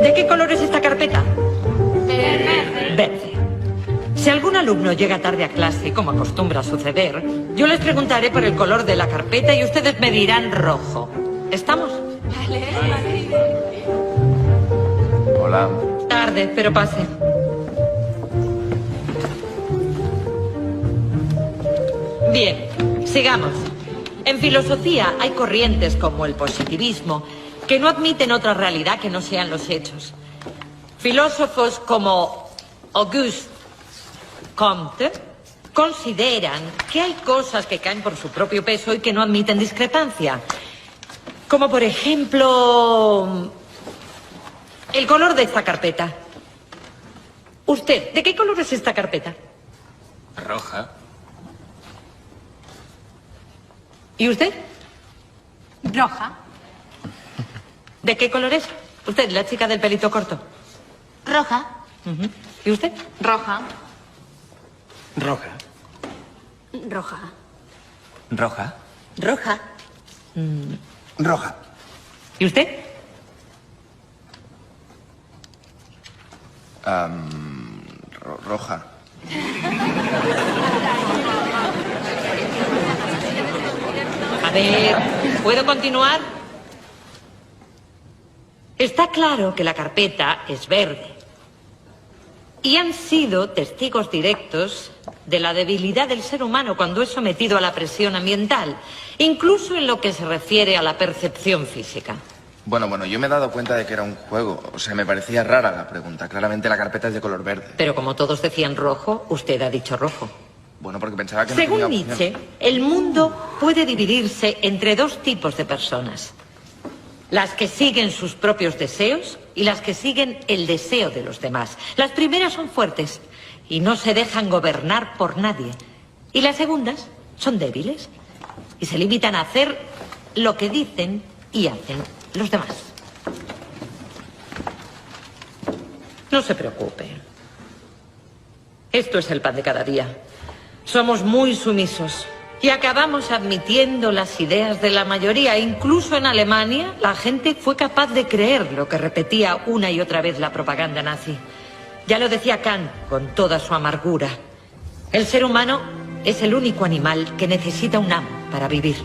¿De qué color es esta carpeta? Verde. Si algún alumno llega tarde a clase, como acostumbra suceder, yo les preguntaré por el color de la carpeta y ustedes me dirán rojo. ¿Estamos? Vale. Hola. Tarde, pero pase. Bien, sigamos. En filosofía hay corrientes como el positivismo que no admiten otra realidad que no sean los hechos. Filósofos como Auguste Comte consideran que hay cosas que caen por su propio peso y que no admiten discrepancia. Como por ejemplo, el color de esta carpeta. Usted, ¿de qué color es esta carpeta? Roja. ¿Y usted? Roja. ¿De qué color es? Usted, la chica del pelito corto. Roja. ¿Y usted? Roja. Roja. Roja. Roja. Roja. Roja. ¿Y usted? Roja. A ver, ¿puedo continuar? Está claro que la carpeta es verde. Y han sido testigos directos de la debilidad del ser humano cuando es sometido a la presión ambiental, incluso en lo que se refiere a la percepción física. Bueno, yo me he dado cuenta de que era un juego. O sea, me parecía rara la pregunta. Claramente la carpeta es de color verde. Pero como todos decían rojo, usted ha dicho rojo. Bueno, porque pensaba que no Según tenía Nietzsche, opción. el mundo puede dividirse entre dos tipos de personas. Las que siguen sus propios deseos y las que siguen el deseo de los demás. Las primeras son fuertes y no se dejan gobernar por nadie. Y las segundas son débiles y se limitan a hacer lo que dicen y hacen los demás. No se preocupe. Esto es el pan de cada día. Somos muy sumisos y acabamos admitiendo las ideas de la mayoría. Incluso en Alemania, la gente fue capaz de creer lo que repetía una y otra vez la propaganda nazi. Ya lo decía Kant con toda su amargura. El ser humano es el único animal que necesita un amo para vivir.